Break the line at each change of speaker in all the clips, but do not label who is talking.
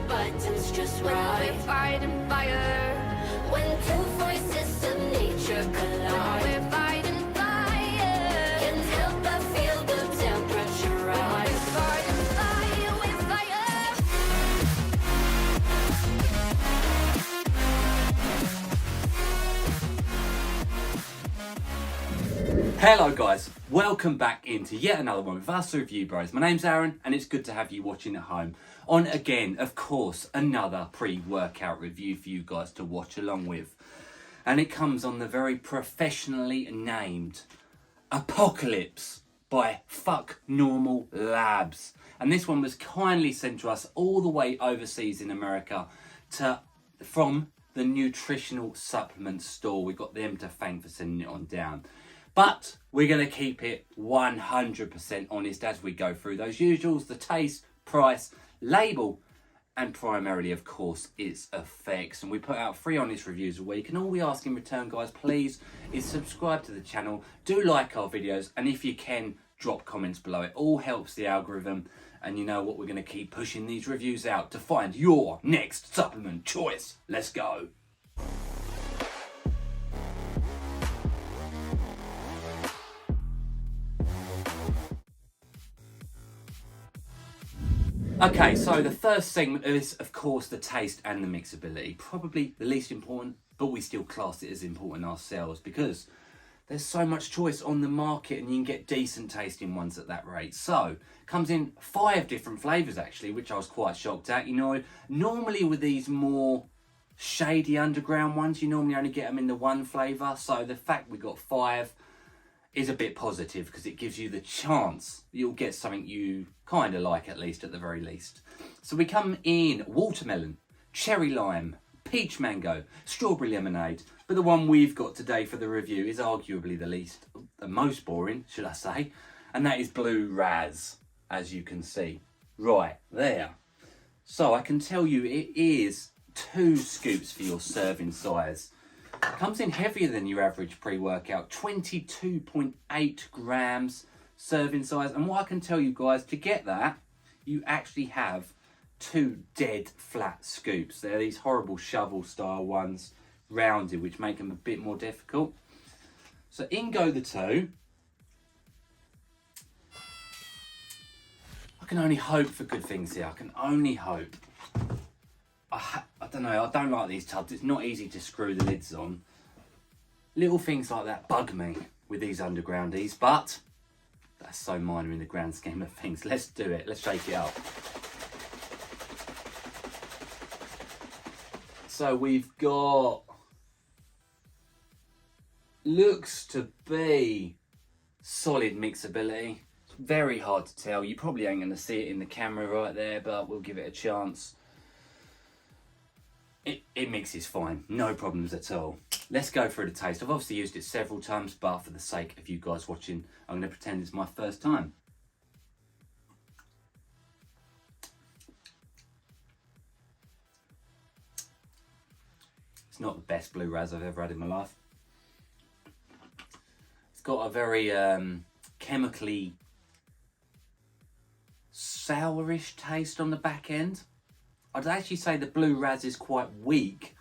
buttons just right.
We're fighting fire.
When two voices of nature collide,
We're fighting fire.
can't help but feel the temperature
We're
rise.
fighting fire. We're fire.
Hello guys, welcome back into yet another one with us Review Bros. My name's Aaron and it's good to have you watching at home on again, of course, another pre-workout review for you guys to watch along with. And it comes on the very professionally named Apocalypse by Fuck Normal Labs. And this one was kindly sent to us all the way overseas in America from the nutritional supplement store. We've got them to thank for sending it on down. But we're going to keep it 100% honest as we go through those usuals, the taste, price, label, and primarily, of course, its effects. And we put out 3 honest reviews a week. And all we ask in return, guys, please, is subscribe to the channel, do like our videos, and if you can, drop comments below. It all helps the algorithm. And you know what, we're going to keep pushing these reviews out to find your next supplement choice. Let's go. Okay, so the first segment is, of course, the taste and the mixability. Probably the least important, but we still class it as important ourselves because there's so much choice on the market and you can get decent tasting ones at that rate. So, comes in 5 different flavours actually, which I was quite shocked at. You know, normally with these more shady underground ones, you normally only get them in the 1 flavour. So the fact we got 5 is a bit positive because it gives you the chance you'll get something you kind of like, at least, at the very least. So we come in watermelon, cherry lime, peach mango, strawberry lemonade. But the one we've got today for the review is arguably the most boring, should I say. And that is blue raz, as you can see right there. So I can tell you it is 2 scoops for your serving size. Comes in heavier than your average pre-workout, 22.8 grams serving size. And what I can tell you guys, to get that, you actually have 2 dead flat scoops. They're these horrible shovel style ones, rounded, which make them a bit more difficult. So in go the 2. I can only hope for good things here. I can only hope. I don't know, I don't like these tubs. It's not easy to screw the lids on. Little things like that bug me with these undergroundies, but that's so minor in the grand scheme of things. Let's do it. Let's shake it up. So we've got, looks to be solid mixability. It's very hard to tell. You probably ain't going to see it in the camera right there, but we'll give it a chance. It mixes fine, no problems at all. Let's go through the taste. I've obviously used it several times, but for the sake of you guys watching, I'm going to pretend it's my first time. It's not the best blue raz I've ever had in my life. It's got a very chemically sourish taste on the back end. I'd actually say the blue raz is quite weak,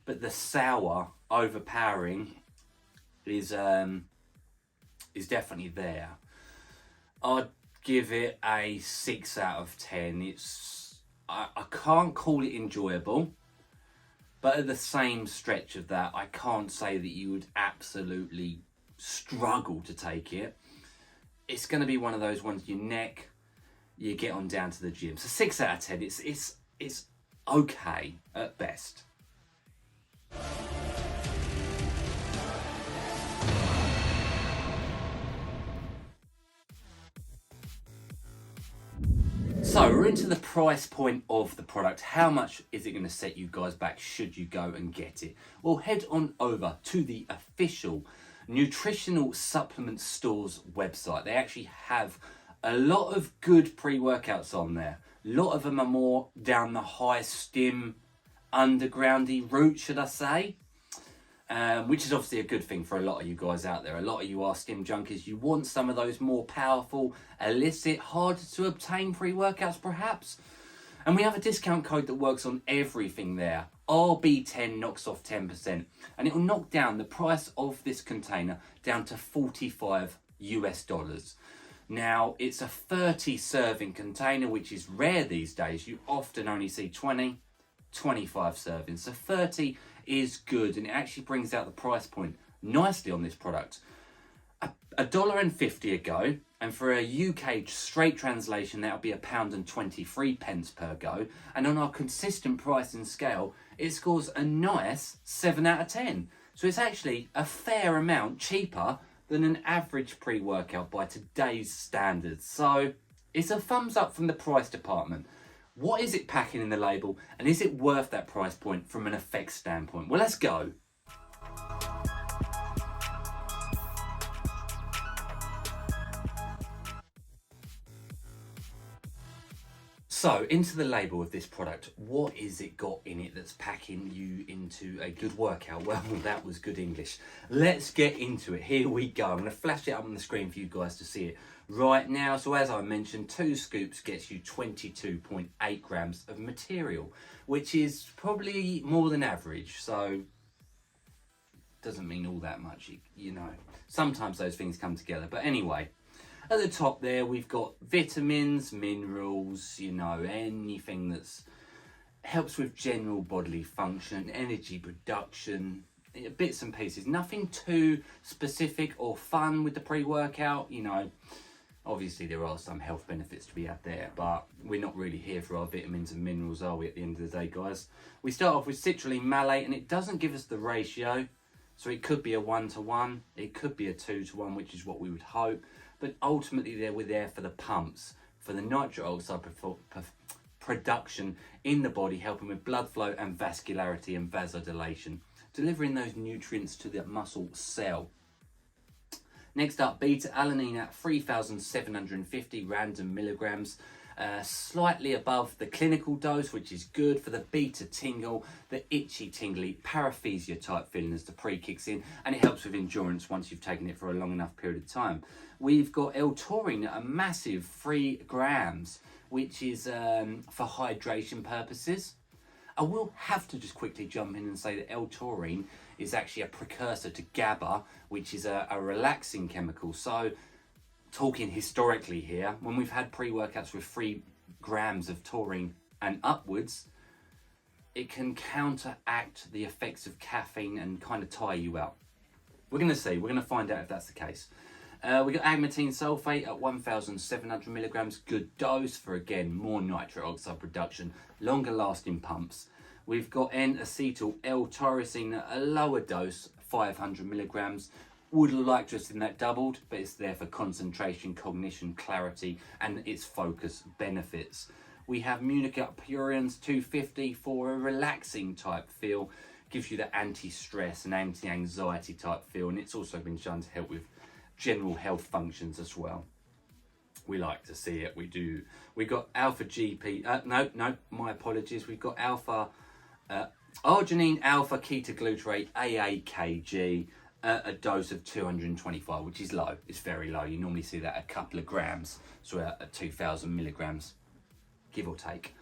but the sour overpowering is definitely there. I'd give it a 6 out of 10. I can't call it enjoyable, but at the same stretch of that, I can't say that you would absolutely struggle to take it. It's going to be one of those ones you get on down to the gym. So 6 out of 10. It's okay at best. So we're into the price point of the product. How much is it going to set you guys back should you go and get it? Well, head on over to the official nutritional supplement store's website. They actually have a lot of good pre-workouts on there. A lot of them are more down the high stim, undergroundy route, should I say. Which is obviously a good thing for a lot of you guys out there. A lot of you are stim junkies. You want some of those more powerful, illicit, harder to obtain pre-workouts perhaps. And we have a discount code that works on everything there. RB10 knocks off 10%, and it will knock down the price of this container down to $45. Now, it's a 30 serving container, which is rare these days. You often only see 20, 25 servings. So 30 is good, and it actually brings out the price point nicely on this product. $1.50 a go, and for a UK straight translation, that'll be £1.23 per go. And on our consistent price and scale, it scores a nice 7 out of 10. So it's actually a fair amount cheaper than an average pre-workout by today's standards. So it's a thumbs up from the price department. What is it packing in the label, and is it worth that price point from an effects standpoint? Well, let's go. So, into the label of this product, what is it got in it that's packing you into a good workout? Well, that was good English. Let's get into it. Here we go. I'm going to flash it up on the screen for you guys to see it right now. So, as I mentioned, 2 scoops gets you 22.8 grams of material, which is probably more than average. So, doesn't mean all that much, you know. Sometimes those things come together. But anyway, at the top there, we've got vitamins, minerals, you know, anything that's helps with general bodily function, energy production, bits and pieces. Nothing too specific or fun with the pre-workout, you know. Obviously, there are some health benefits to be had there, but we're not really here for our vitamins and minerals, are we, at the end of the day, guys? We start off with citrulline malate, and it doesn't give us the ratio. So it could be a 1-to-1, it could be a 2-to-1, which is what we would hope. But ultimately, we're there for the pumps, for the nitric oxide production in the body, helping with blood flow and vascularity and vasodilation, delivering those nutrients to the muscle cell. Next up, beta-alanine at 3,750 random milligrams, slightly above the clinical dose, which is good for the beta tingle, the itchy tingly paresthesia type feeling as the pre kicks in, and it helps with endurance once you've taken it for a long enough period of time. We've got L-taurine at a massive 3 grams, which is for hydration purposes. I will have to just quickly jump in and say that L-taurine is actually a precursor to GABA, which is a relaxing chemical. So, talking historically here, when we've had pre-workouts with 3 grams of taurine and upwards, it can counteract the effects of caffeine and kind of tire you out. We're going to see. We're going to find out if that's the case. We got agmatine sulfate at 1,700 milligrams. Good dose for, again, more nitric oxide production, longer lasting pumps. We've got N-acetyl L-tyrosine at a lower dose, 500 milligrams. Would like to have seen that doubled, but it's there for concentration, cognition, clarity, and its focus benefits. We have Munich Purins 250 for a relaxing type feel. Gives you the anti-stress and anti-anxiety type feel, and it's also been shown to help with general health functions as well. We like to see it, we do. We got alpha GP, my apologies. We've got alpha, arginine alpha ketoglutarate AAKG, a dose of 225, which is low. It's very low. You normally see that a couple of grams, so at 2,000 milligrams, give or take.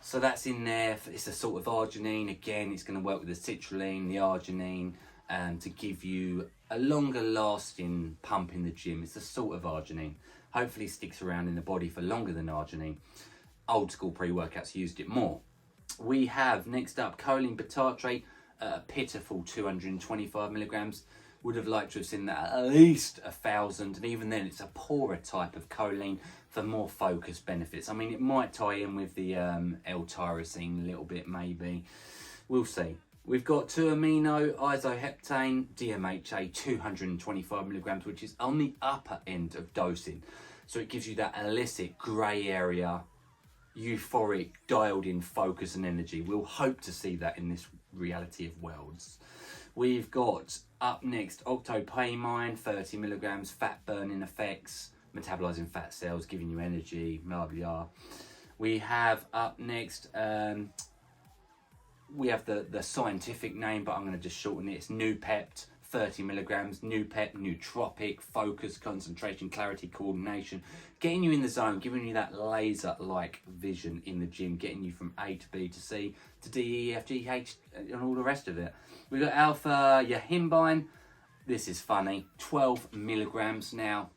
So that's in there. It's a sort of arginine. Again, it's going to work with the citrulline, the arginine, to give you a longer lasting pump in the gym. It's a sort of arginine. Hopefully sticks around in the body for longer than arginine. Old school pre-workouts used it more. We have next up choline bitartrate, a pitiful 225 milligrams. Would have liked to have seen that at least 1,000, and even then it's a poorer type of choline for more focused benefits. I mean, it might tie in with the L-tyrosine a little bit, maybe. We'll see. We've got 2-amino isoheptane DMHA 225 milligrams, which is on the upper end of dosing. So it gives you that illicit grey area, euphoric, dialed in focus and energy. We'll hope to see that in this reality of worlds. We've got up next octopamine, 30 milligrams, fat burning effects, metabolizing fat cells, giving you energy, blah, blah, blah. We have up next, we have the scientific name, but I'm going to just shorten it. It's Nupept, 30 milligrams, new pep, nootropic, focus, concentration, clarity, coordination, getting you in the zone, giving you that laser-like vision in the gym, getting you from A to B to C to D, E, F, G, H, and all the rest of it. We've got alpha yohimbine. This is funny, 12 milligrams now.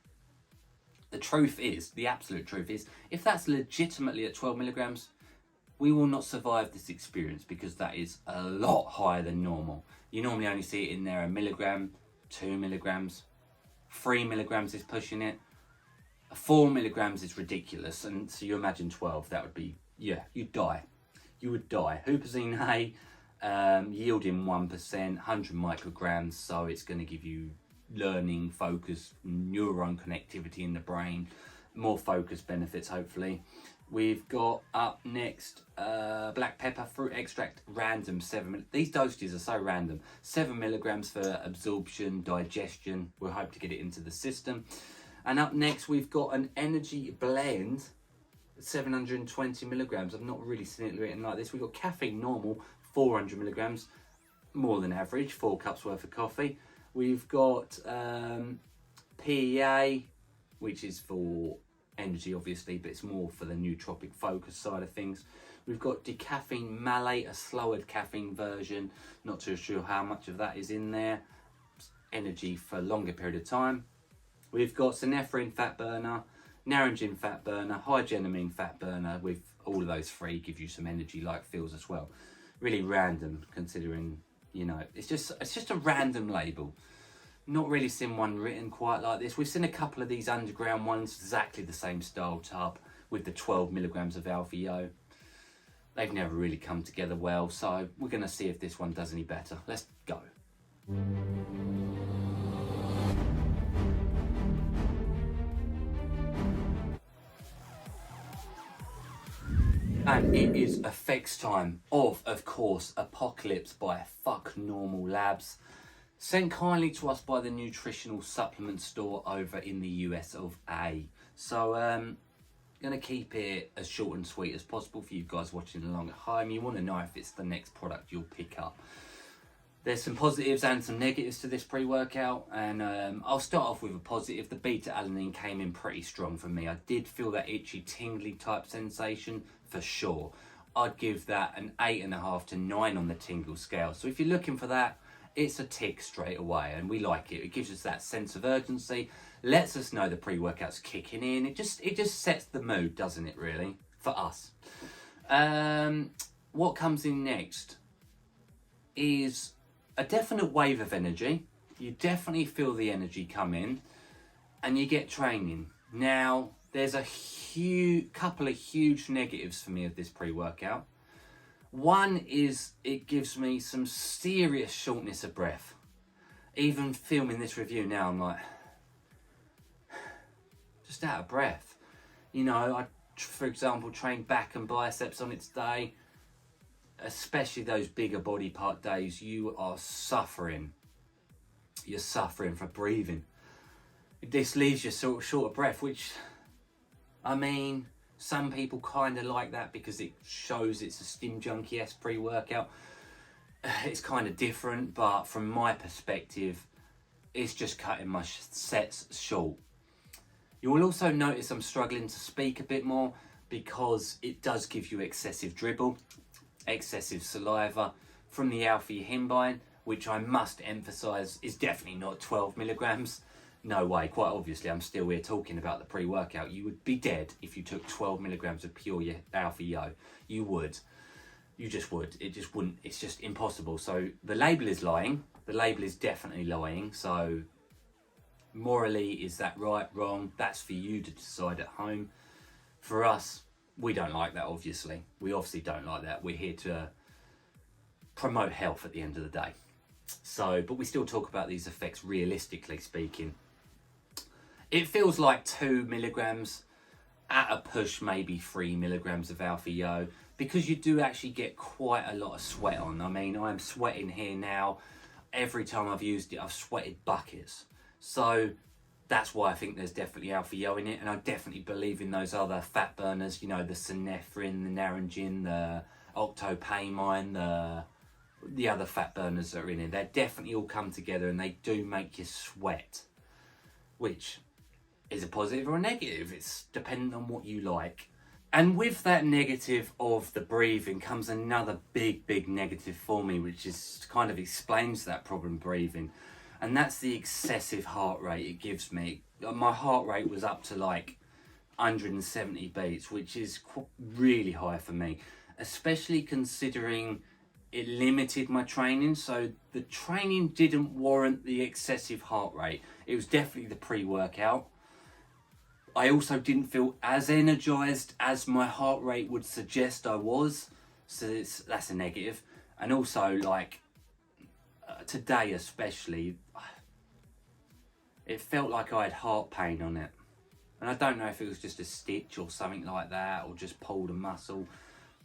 The truth is, the absolute truth is, if that's legitimately at 12 milligrams, we will not survive this experience because that is a lot higher than normal. You normally only see it in there a milligram, 2 milligrams, 3 milligrams is pushing it. 4 milligrams is ridiculous, and so you imagine 12, that would be, yeah, you'd die. You would die. Huperzine A, yielding 1%, 100 micrograms, so it's going to give you learning, focus, neuron connectivity in the brain, more focus benefits hopefully. We've got up next black pepper fruit extract, random 7. These dosages are so random. 7 milligrams for absorption, digestion. We'll hope to get it into the system. And up next we've got an energy blend, 720 milligrams. I've not really seen it written like this. We've got caffeine normal, 400 milligrams, more than average, 4 cups worth of coffee. We've got PEA, which is for energy obviously, but it's more for the nootropic focus side of things. We've got decaffeine malate, a slower caffeine version, not too sure how much of that is in there. Energy for a longer period of time. We've got synephrine fat burner, naringin fat burner, hygenamine fat burner. With all of those 3 give you some energy like feels as well. Really random considering, you know, it's just a random label. Not really seen one written quite like this. We've seen a couple of these underground ones, exactly the same style tub with the 12 milligrams of alpha yo. They've never really come together well, so we're going to see if this one does any better. Let's go. And it is effects time of course, Apocalypse by Fuck Normal Labs. Sent kindly to us by the nutritional supplement store over in the US of A. So going to keep it as short and sweet as possible for you guys watching along at home. You want to know if it's the next product you'll pick up. There's some positives and some negatives to this pre-workout, and I'll start off with a positive. The beta-alanine came in pretty strong for me. I did feel that itchy, tingly type sensation for sure. I'd give that an 8.5 to 9 on the tingle scale. So if you're looking for that, it's a tick straight away, and we like it. It gives us that sense of urgency, lets us know the pre-workout's kicking in. It just sets the mood, doesn't it, really, for us. What comes in next is a definite wave of energy. You definitely feel the energy come in, and you get training. Now, there's a couple of huge negatives for me of this pre-workout. One is it gives me some serious shortness of breath. Even filming this review now, I'm like, just out of breath. You know, I, for example, train back and biceps on its day, especially those bigger body part days. You are suffering. You're suffering for breathing. This leaves you sort of short of breath, which, I mean, some people kind of like that because it shows it's a Stim Junkie-esque pre-workout. It's kind of different, but from my perspective, it's just cutting my sets short. You will also notice I'm struggling to speak a bit more because it does give you excessive dribble, excessive saliva from the alpha yohimbine, which I must emphasize is definitely not 12 milligrams. No way, quite obviously, I'm still here talking about the pre-workout. You would be dead if you took 12 milligrams of pure alpha yo. You would. You just would. It just wouldn't. It's just impossible. So the label is lying. The label is definitely lying. So morally, is that right, wrong? That's for you to decide at home. For us, we don't like that, obviously. We obviously don't like that. We're here to promote health at the end of the day. So, but we still talk about these effects realistically speaking. It feels like 2 milligrams, at a push maybe 3 milligrams of alpha yo, because you do actually get quite a lot of sweat on. I mean, I'm sweating here now. Every time I've used it, I've sweated buckets. So that's why I think there's definitely alpha yo in it, and I definitely believe in those other fat burners, you know, the synephrine, the naringin, the octopamine, the the other fat burners that are in it. They definitely all come together and they do make you sweat, which is a positive or a negative. It's dependent on what you like. And with that negative of the breathing comes another big negative for me, which is kind of explains that problem breathing. And that's the excessive heart rate it gives me. My heart rate was up to like 170 beats, which is really high for me, especially considering it limited my training. So the training didn't warrant the excessive heart rate. It was definitely the pre-workout. I also didn't feel as energized as my heart rate would suggest I was, so that's a negative. And also, like today especially, it felt like I had heart pain on it, and I don't know if it was just a stitch or something like that, or just pulled a muscle,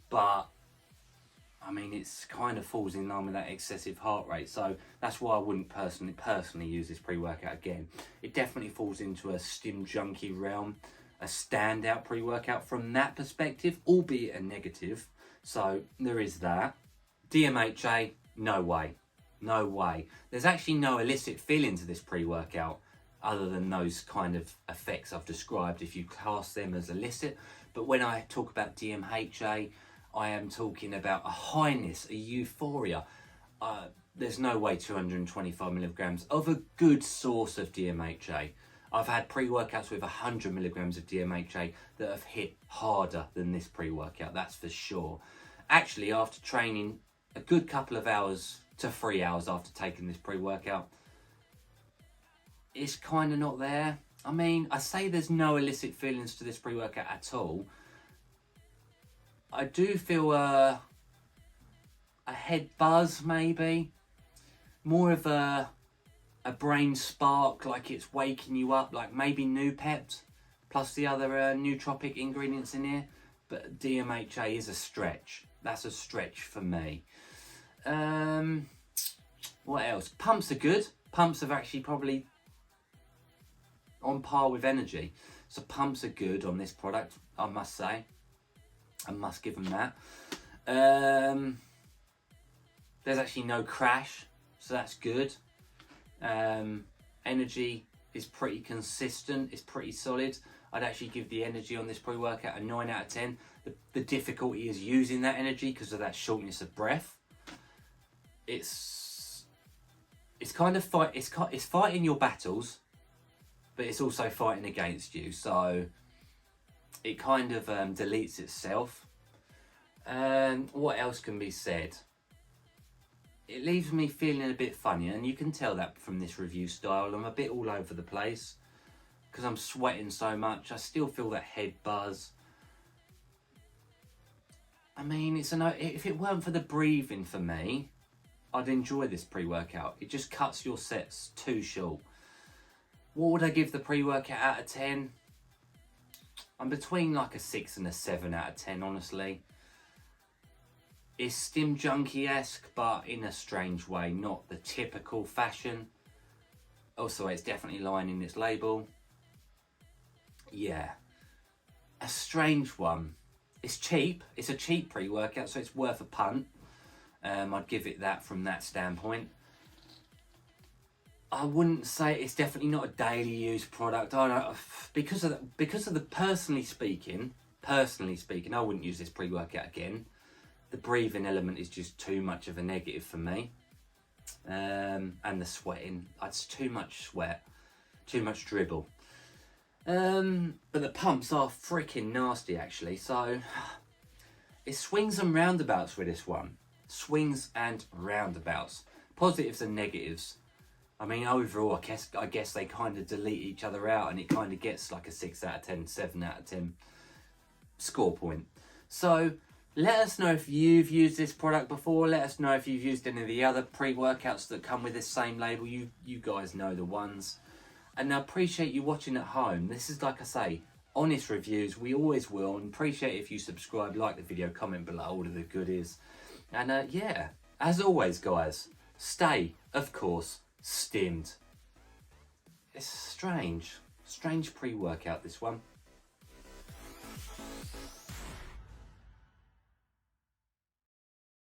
but I mean, it's kind of falls in line with that excessive heart rate, so that's why I wouldn't personally use this pre-workout again. It definitely falls into a stim junkie realm, a standout pre-workout from that perspective, albeit a negative. So there is that. DMHA, no way. No way. There's actually no illicit feeling to this pre-workout other than those kind of effects I've described if you class them as illicit. But when I talk about DMHA, I am talking about a highness, a euphoria. There's no way 225 milligrams of a good source of DMHA. I've had pre-workouts with 100 milligrams of DMHA that have hit harder than this pre-workout, that's for sure. Actually, after training a good couple of hours to 3 hours after taking this pre-workout, it's kind of not there. I mean, I say there's no illicit feelings to this pre-workout at all. I do feel a head buzz, maybe. More of a brain spark, like it's waking you up, like maybe Noopept, plus the other nootropic ingredients in here. But DMHA is a stretch. That's a stretch for me. What else? Pumps are good. Pumps are actually probably on par with energy. So pumps are good on this product, I must say. I must give them that. There's actually no crash, so that's good. Energy is pretty consistent, it's pretty solid. I'd actually give the energy on this pre-workout a 9 out of 10. The difficulty is using that energy because of that shortness of breath. It's kind of it's fighting your battles, but it's also fighting against you. So it kind of deletes itself. What else can be said? It leaves me feeling a bit funny, and you can tell that from this review style. I'm a bit all over the place because I'm sweating so much. I still feel that head buzz. I mean, if it weren't for the breathing for me, I'd enjoy this pre-workout. It just cuts your sets too short. What would I give the pre-workout out of 10? I'm between like a 6 and a 7 out of 10, honestly. It's Stim Junkie-esque, but in a strange way, not the typical fashion. Also, it's definitely lying in its label. Yeah, a strange one. It's cheap. It's a cheap pre-workout, so it's worth a punt. I'd give it that from that standpoint. I wouldn't say it's definitely not a daily use product. I don't, because of the personally speaking, I wouldn't use this pre-workout again. The breathing element is just too much of a negative for me. And the sweating, it's too much sweat, too much dribble. But the pumps are freaking nasty actually. So it swings and roundabouts with this one. Swings and roundabouts. Positives and negatives. I mean, overall, I guess they kind of delete each other out and it kind of gets like a 6 out of 10, 7 out of 10 score point. So let us know if you've used this product before. Let us know if you've used any of the other pre-workouts that come with this same label. You guys know the ones. And I appreciate you watching at home. This is, like I say, honest reviews. We always will. And appreciate if you subscribe, like the video, comment below, all of the goodies. And yeah, as always, guys, stay, of course, stimmed. It's strange pre-workout, this one.